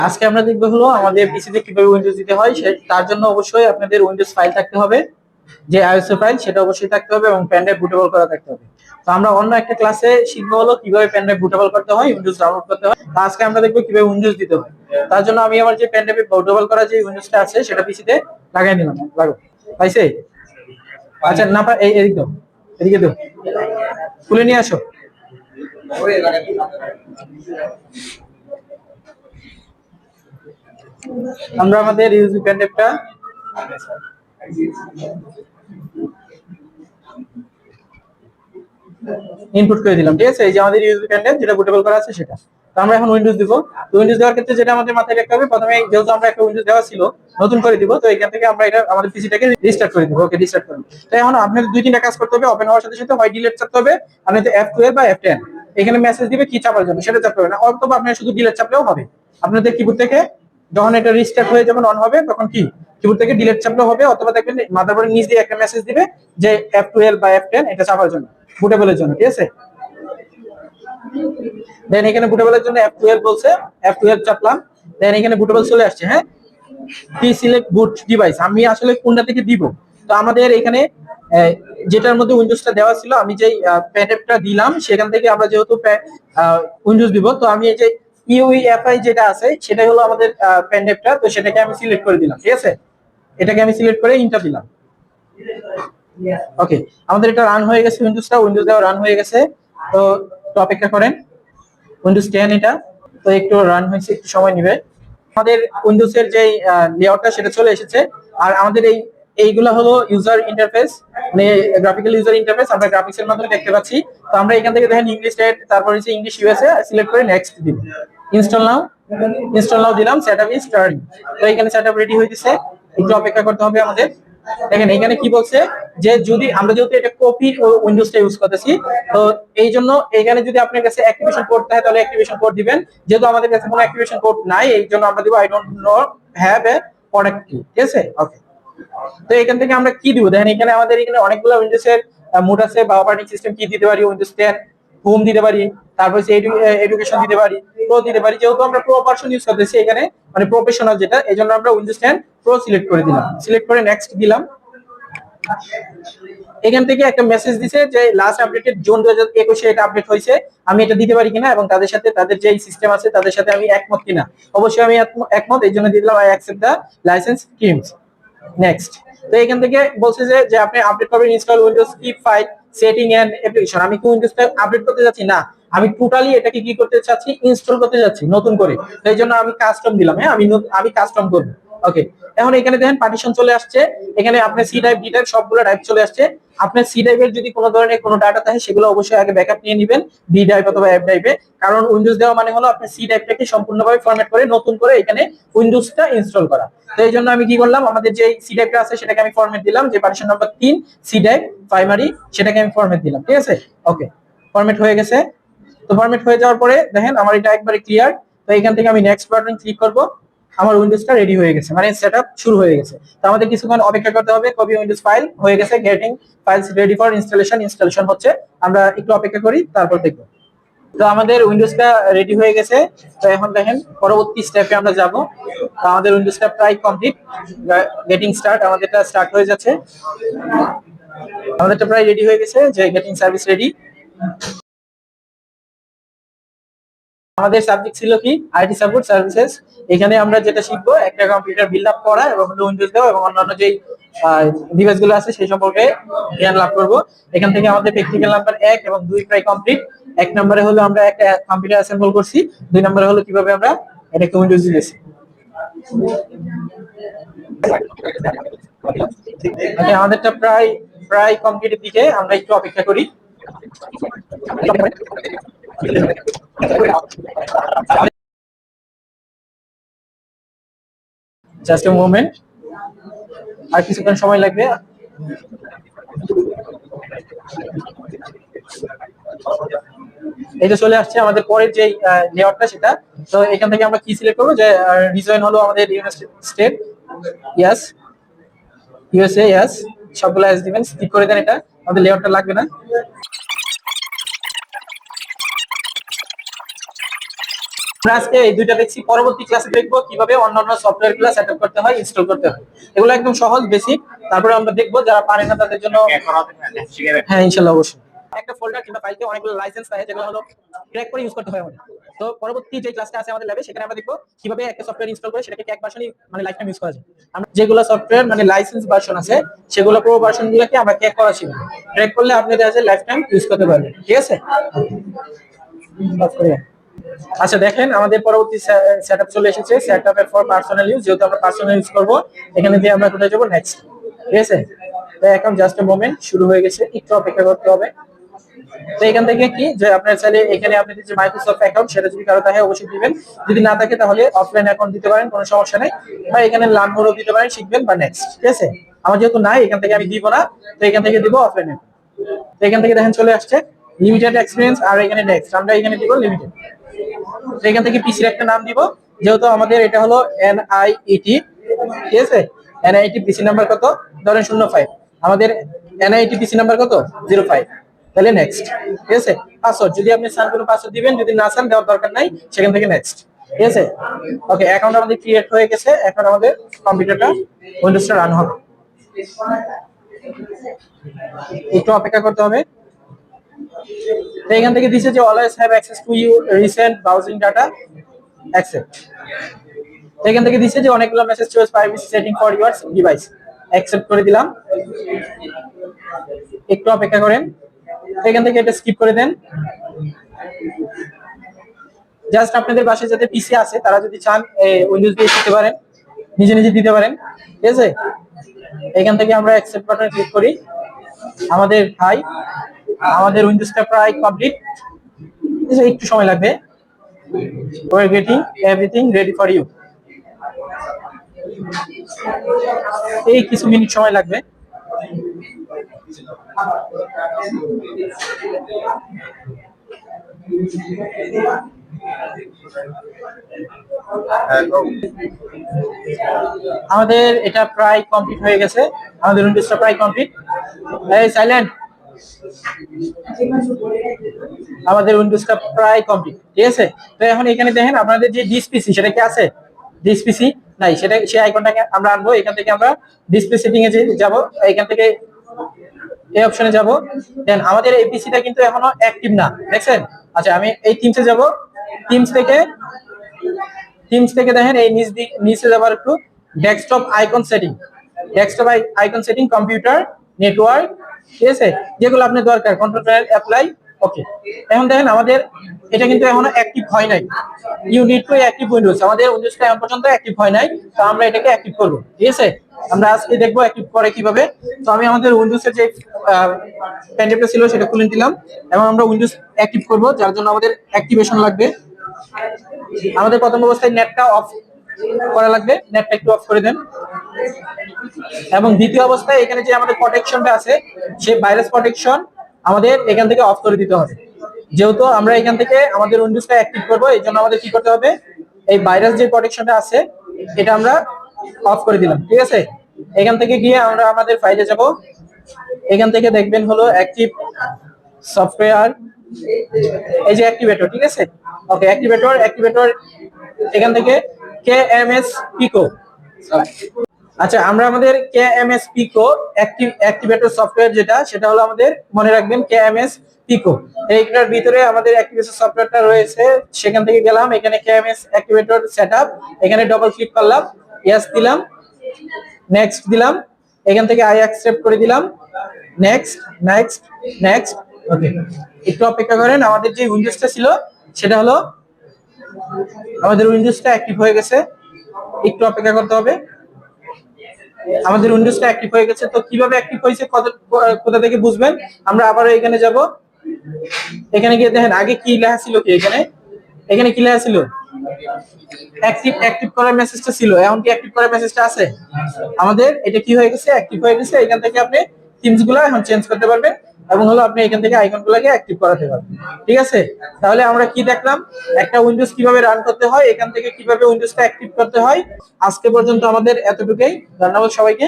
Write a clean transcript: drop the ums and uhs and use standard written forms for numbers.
আজকে আমরা দেখবো হলো আমাদের পিসিতে কিভাবে উইন্ডোজ দিতে হয় তার জন্য অবশ্যই আপনাদের উইন্ডোজ ফাইল থাকতে হবে, যে আইএসও ফাইল সেটা অবশ্যই থাকতে হবে এবং পেন ড্রাইভ বুটেবল করা থাকতে হবে। তো আমরা অন্য একটা ক্লাসে শিখবো হলো কিভাবে পেন ড্রাইভ বুটেবল করতে হয়, উইন্ডোজ ডাউনলোড করতে হয়। তো আজকে আমরা দেখবো কিভাবে উইন্ডোজ দিতে হয়। তার জন্য আমি আমার যে পেন ড্রাইভে বুটেবল করা যে উইন্ডোজটা আছে সেটা পিসিতে লাগাই নিলাম। লাগো পাইছে? আচ্ছা না এই এদিক দাও, এদিকে দাও, খুলে নিয়ে আসো। আমরা আমাদের ইউএসবি পেন ড্রাইভটা ইনপুট করে দিলাম, ঠিক আছে? এই যে আমাদের ইউএসবি পেন ড্রাইভ যেটা বুটেবল করা আছে সেটা। তো আমরা এখন উইন্ডোজ দিব। তো উইন্ডোজ দেওয়ার ক্ষেত্রে যেটা আমাদের মাথায় রাখতে হবে, প্রথমে যেহেতু আমরা একটা উইন্ডোজ দেওয়া ছিল নতুন করে দিব, তো এখান থেকে আমরা এটা আমাদের পিসিটাকে রিস্টার্ট করে দিব। ওকে, রিস্টার্ট করুন। তো এখন আপনাদের দুই তিনটা কাজ করতে হবে। ওপেন হওয়ার সাথে সাথে হয় ডিলিট চাপতে হবে, আর নয়তো F12 বা F10 এখানে মেসেজ দিবে কি চাপার জন্য, সেটা চাপতে হবে না। অথবা আপনি শুধু ডিলিট চাপলেও হবে। আপনাদের কিবোর্ড থেকে যখন এটা রিস্টার্ট হয়ে যখন অন হবে তখন কি কিবোর্ড থেকে ডিলিট চাপলেও হবে, অথবা দেখবেন মাদারবোর্ডের নিচ দিয়ে একটা মেসেজ দিবে যে F12 বা F10 এটা চাপার জন্য, বুটেবলের জন্য, ঠিক আছে? দেন এখানে বুটেবলের জন্য F12 বলছে, F12 চাপলাম। দেন এখানে বুটেবল চলে আসছে। হ্যাঁ, প্রি সিলেক্ট বুট ডিভাইস, আমি আসলে কোনটা থেকে দিব। তো আমাদের এখানে যেটার মধ্যে উইন্ডোজটা দেওয়া ছিল, আমি যেই প্যাডটা দিলাম সেখান থেকে আমরা যেহেতু উইন্ডোজ দিব, তো আমি এই যে ইউইএফআই যেটা আছে সেটাই হলো আমাদের প্যাডটা, তো সেটাকে আমি সিলেক্ট করে দিলাম, ঠিক আছে? এটাকে আমি সিলেক্ট করে ইন্টার দিলাম। ওকে, আমাদের এটা রান হয়ে গেছে, উইন্ডোজ দেওয়া রান হয়ে গেছে। তো অপেক্ষা করেন, উইন্ডোজ 10 এটা, তো একটু রান হয়েছে, একটু সময় নেবে। আমাদের উইন্ডোজ এর যে লেআউটটা সেটা চলে এসেছে। আর আমাদের এইগুলা হলো ইউজার ইন্টারফেস, মানে গ্রাফিক্যাল ইউজার ইন্টারফেস, আমরা গ্রাফিক্স এর মাধ্যমে দেখতে পাচ্ছি। তো আমরা এখান থেকে দেখেন ইংলিশ টেট, তারপর হচ্ছে ইংলিশ ইউএসএ সিলেক্ট করে নেক্সট দিব। ইনস্টল নাও, দিলাম। Setup is starting. তো এখানে সেটআপ রেডি হয়ে গেছে, একটু অপেক্ষা করতে হবে আমাদের। দেখেন এখানে কি বলছে যে যদি আমরা যেহেতু এটা কপি উইন্ডোজটা ইউজ করতেছি, তো এই জন্য এখানে যদি আপনার কাছে অ্যাক্টিভেশন কোড থাকে তাহলে অ্যাক্টিভেশন কোড দিবেন। যেহেতু আমাদের কাছে কোনো অ্যাক্টিভেশন কোড নাই, এই জন্য আমরা দিব I don't know have a product কি, ঠিক আছে? ওকে, তো এখান থেকে আমরা কি দিব? দেখেন এখানে আমাদের এখানে অনেকগুলো উইন্ডোজ এর মোড আছে বা অপারেটিং সিস্টেম কি দিতে পারি। উইন্ডোজ 10 হোম দিতে পারি, তারপর এডুকেশন দিতে পারি, প্রো দিতে পারি। যেহেতু আমরা প্রো ভার্সন ইউজ করতেছি এখানে, মানে প্রফেশনাল যেটা, এই জন্য আমরা উইন্ডোজ 10 প্রো সিলেক্ট করে দিলাম। সিলেক্ট করে নেক্সট দিলাম। এখান থেকে একটা মেসেজ দিছে যে লাস্ট আপডেটেড জুন 2021 এটা আপডেট হয়েছে, আমি এটা দিতে পারি কিনা এবং তাদের সাথে তাদের যে সিস্টেম আছে তাদের সাথে আমি একমত কিনা। অবশ্যই আমি একমত, এই জন্য দিলাম I accept the licence schemes. Next. তো এখান থেকে বলছে যে আপনি আপডেট করবেন install Windows keep file setting and application. আমি কি উইন্ডোজটা আপডেট করতে যাচ্ছি না, আমি টোটালি এটাকে কি করতে চাচ্ছি, ইনস্টল করতে যাচ্ছি নতুন করে। তো এই জন্য আমি কাস্টম দিলাম। হ্যাঁ, আমি কাস্টম করব। ওকে, এখন এখানে দেখেন পার্টিশন চলে আসছে। এখানে আপনার সি ড্রাইভ, ডি ড্রাইভ সবগুলো ড্রাইভ চলে আসছে। আপনার সি ড্রাইভের যদি কোনো ধরনের কোনো ডাটা থাকে সেগুলো অবশ্যই আগে ব্যাকআপ নিয়ে নেবেন ডি ড্রাইভ অথবা এফ ড্রাইভে। কারণ উইন্ডোজ দেওয়া মানে হলো আপনার সি ড্রাইভটাকে সম্পূর্ণভাবে ফরম্যাট করে নতুন করে এখানে উইন্ডোজটা ইনস্টল করা। তো এই জন্য আমি কি করলাম, আমাদের যে সি ড্রাইভটা আছে সেটাকে আমি ফরম্যাট দিলাম, যে partition number 3 C drive primary, সেটাকে আমি ফরম্যাট দিলাম, ঠিক আছে? ওকে, ফরম্যাট হয়ে গেছে। তো ফরম্যাট হয়ে যাওয়ার পরে দেখেন আমার এটা একবারে ক্লিয়ার। তো এখান থেকে আমি নেক্সট বাটন ক্লিক করব। আমার উইন্ডোজটা রেডি হয়ে গেছে, মানে সেটআপ শুরু হয়ে গেছে। তো আমাদের কিছুক্ষণ অপেক্ষা করতে হবে। কপি উইন্ডোজ ফাইল হয়ে গেছে, getting files ready for installation হচ্ছে। আমরা একটু অপেক্ষা করি, তারপর দেখব। তো আমাদের উইন্ডোজটা রেডি হয়ে গেছে। তো এখন দেখেন পরবর্তী স্টেপে আমরা যাব। তো আমাদের উইন্ডোজটা প্রায় কমপ্লিট, গেটিং স্টার্ট, আমাদেরটা স্টার্ট হয়ে যাচ্ছে। আমাদেরটা প্রায় রেডি হয়ে গেছে, যে গেটিং সার্ভিস রেডি। আমাদের সাবজেক্ট ছিল কি, আইটি সাপোর্ট সার্ভিসেস। এখানে আমরা যেটা শিখবো, একটা কম্পিউটার বিল্ড আপ করা এবং উইন্ডোজ দেওয়া এবং অন্যান্য যেই ডিভাইস গুলো আছে সেই সম্পর্কে জ্ঞান লাভ করব। এখান থেকে আমাদের প্র্যাকটিক্যাল নাম্বার 1 এবং 2 প্রায় কমপ্লিট। 1 নম্বরে হলো আমরা একটা কম্পিউটার অ্যাসেম্বল করছি, 2 নম্বরে হলো কিভাবে আমরা একটা উইন্ডোজ দিয়েছি। আমাদেরটা প্রায় প্রায় কমপ্লিটের দিকে, আমরা একটু অপেক্ষা করি। জাস্ট এ মোমেন্ট, আর কিছুক্ষণ সময় লাগবে। এটা চলে আসছে আমাদের পরের যে লেআউটটা সেটা। তো এখান থেকে আমরা কি সিলেক্ট করবো, যে রিজন হলো আমাদের United state, yes. USA, yes. সবগুলো এস দিবেন, স্কিপ করে দেন, এটা আমাদের লেআউটটা লাগবে না। আমরা আজকে এই দুইটা দেখছি, পরবর্তী ক্লাসে দেখবো কিভাবে অন্যান্য সফটওয়্যার গুলো সেটআপ করতে হয়, ইনস্টল করতে হয়। এগুলো একদম সহজ, বেসিক। তারপরে আমরা দেখবো যারা পারে না তাদের জন্য। হ্যাঁ, ইনশাআল্লাহ, অবশ্যই। একটা ফোল্ডার কিংবা ফাইলকে অনেকগুলো লাইসেন্স থাকে, যেগুলো হলো ক্র্যাক করে ইউজ করতে হয় আমাদের। তো পরবর্তী যে ক্লাসটা আছে আমাদের ল্যাবে, সেখানে আমরা দেখবো কিভাবে একটা সফটওয়্যার ইনস্টল করে সেটাকে ক্র্যাক ভার্সনই মানে লাইফ টাইম ইউজ করা যায়। আমরা যেগুলো সফটওয়্যার মানে লাইসেন্স ভার্সন আছে, সেগুলো পুরো ভার্সন গুলোকে আমরা ক্র্যাক করা শিখবো। ক্র্যাক করলে আপনি দেখা যায় লাইফ টাইম ইউজ করতে পারবেন। ঠিক আছে। আচ্ছা, দেখেন আমাদের পরবর্তী সেটআপ চলে এসেছে, সেটআপ ফর পার্সোনাল ইউজ। যেহেতু আমরা পার্সোনাল ইউজ করব, এখানে দিয়ে আমরা কোথায় যাব, নেক্সট। ঠিক আছে। তো এখন জাস্ট এ মোমেন্ট, শুরু হয়ে গেছে, একটু অপেক্ষা করতে হবে। তো এখান থেকে কি যে আপনার চাইলে এখানে আপনাদের যে মাইক্রোসফট অ্যাকাউন্ট, সেটা যদি কারো থাকে অবশ্যই দিবেন। যদি না থাকে তাহলে অফলাইন অ্যাকাউন্ট দিতে পারেন, কোনো সমস্যা নেই। বা এখানে লার্ন মোরও দিতে পারেন, শিখবেন বা নেক্সট। ঠিক আছে। আমার যেহেতু নাই, এখান থেকে আমি দিব না, তো এখান থেকে দিব অফলাইনে। তো এখান থেকে দেখেন চলে আসছে লিমিটেড এক্সপিরিয়েন্স, আর এখানে নেক্সট আমরা এখানে দিব লিমিটেড। তো এখান থেকে পিসির একটা নাম দিব, যেহেতু আমাদের এটা হলো এনআইইটি। ঠিক আছে। এনআইইটি পিসি নাম্বার কত, ধরেন 05। আমাদের এনআইইটি পিসি নাম্বার কত, 05। তাহলে নেক্সট। ঠিক আছে। পাসওয়ার্ড যদি আপনি চান কোনো পাসওয়ার্ড দিবেন, যদি না চান দেওয়ার দরকার নাই, সেখান থেকে নেক্সট। ঠিক আছে। ওকে, অ্যাকাউন্ট আমাদের ক্রিয়েট হয়ে গেছে। এখন আমাদের কম্পিউটারটা, উইন্ডোজটা রান হবে। একটু অপেক্ষা করতে হবে। তো এখান থেকে দিছে যে always have access to you recent browsing data, accept. এখান থেকে দিছে যে অনেকগুলো message choice privacy setting for your device, accept করে দিলাম। একটু অপেক্ষা করেন। এখান থেকে এটা স্কিপ করে দেন। জাস্ট আপনাদের বাসায় যাতে পিসি আছে তারা যদি চান উইন্ডোজ দিয়ে শিখতে পারেন, নিজে নিজে দিতে পারেন। ঠিক আছে। এখান থেকে আমরা অ্যাকসেপ্ট বাটনে ক্লিক করি। আমাদের আমাদের উইন্ডোজটা প্রায় কমপ্লিট। একটু সময় লাগবে। We're getting everything ready for you. এই কিছু মিনিট সময় লাগবে। আমাদের এটা প্রায় কমপ্লিট হয়ে গেছে। আমাদের উইন্ডোজটা প্রায় কমপ্লিট। এই সাইলেন্ট। আমাদের উইন্ডোজটা প্রায় কমপ্লিট। ঠিক আছে। তো এখন এখানে দেখেন আপনাদের যে ডিসপিসি, সেটা কি আছে, ডিসপিসি নাই, সেটা সেই আইকনটাকে আমরা আনবো। এখান থেকে আমরা ডিসপ্লে সেটিং এ যাব, এখান থেকে এই অপশনে যাব। দেন আমাদের এই পিসিটা কিন্তু এখনো অ্যাক্টিভ না, দেখছেন। আচ্ছা, আমি এই টিমসে যাব। টিমস থেকে দেখেন এই নিচে যাবার একটু desktop icon setting, computer network. ঠিক আছে। যেগুলো আপনার দরকার, কন্ট্রোল প্যানেল অ্যাপ্লাই। ওকে। এখন দেখেন আমাদের এটা কিন্তু এখনো অ্যাক্টিভ হয় নাই। You need to active Windows. আমাদের উইন্ডোজটা এখন পর্যন্ত অ্যাক্টিভ হয় নাই, তো আমরা এটাকে অ্যাক্টিভ করব। ঠিক আছে। আমরা আজকে দেখবো অ্যাক্টিভ করে কিভাবে। তো আমি আমাদের উইন্ডোজের যে প্যানড্রাইভটা ছিল সেটা খুলে দিলাম, এবং আমরা উইন্ডোজ অ্যাক্টিভ করব, যার জন্য আমাদের অ্যাক্টিভেশন লাগবে। আমাদের প্রথম অবস্থায় নেটটা অফ করা লাগবে, নেটটা একটু অফ করে দেন। এবং দ্বিতীয় অবস্থায় এখানে যে আমাদের প্রোটেকশনটা আছে, সেই ভাইরাস প্রোটেকশন আমাদের এখান থেকে অফ করে দিতে হবে। যেহেতু আমরা এখান থেকে আমাদের উইন্ডোজটা অ্যাক্টিভ করব, এই জন্য আমাদের কি করতে হবে, এই ভাইরাস যে প্রোটেকশনটা আছে এটা আমরা অফ করে দিলাম। ঠিক আছে। এখান থেকে গিয়ে আমরা আমাদের ফাইলে যাব। এখান থেকে দেখবেন হলো অ্যাক্টিভ সফটওয়্যার, এই যে অ্যাক্টিভেটর। ঠিক আছে। ওকে, অ্যাক্টিভেটর এখান থেকে কেএমএস পিকো। আচ্ছা, আমরা আমাদের কেএমএস পিকো অ্যাক্টিভেটর সফটওয়্যার যেটা, সেটা হলো আমাদের মনে রাখবেন কেএমএস পিকো। এইটার ভিতরে আমাদের অ্যাক্টিভেশন সফটওয়্যারটা রয়েছে। সেখান থেকে গেলাম, এখানে কেএমএস অ্যাক্টিভেটর সেটআপ, এখানে ডবল ক্লিক করলাম, ইয়েস দিলাম, নেক্সট দিলাম। এখান থেকে আই অ্যাকসেপ্ট করে দিলাম, নেক্সট নেক্সট নেক্সট। ওকে, একটু অপেক্ষা করেন। আমাদের যে উইন্ডোজটা ছিল সেটা হলো, আমাদের উইন্ডোজটা অ্যাক্টিভ হয়ে গেছে। একটু অপেক্ষা করতে হবে। আমাদের উইন্ডোজটা অ্যাক্টিভ হয়ে গেছে। তো কিভাবে অ্যাক্টিভ হয়েছে, কোথা থেকে বুঝবেন, আমরা আবার এখানে যাব। এখানে গিয়ে দেখেন আগে কি লেখা ছিল, কি এখানে কি লেখা ছিল, অ্যাক্টিভ করার মেসেজটা ছিল। এখন কি অ্যাক্টিভ করার মেসেজটা আছে? আমাদের এটা কি হয়ে গেছে, অ্যাক্টিভ হয়ে গেছে। এখান থেকে আপনি থিমস গুলো এখন চেঞ্জ করতে পারবেন, এবং হলো আপনি এখান থেকে আইকন গুলোকে অ্যাক্টিভ করাতে পারবেন। ঠিক আছে। তাহলে আমরা কি দেখলাম, একটা উইন্ডোজ কিভাবে রান করতে হয়, এখান থেকে কিভাবে উইন্ডোজটা অ্যাক্টিভ করতে হয়। আজকে পর্যন্ত আমাদের এতটুকুই। ধন্যবাদ সবাইকে।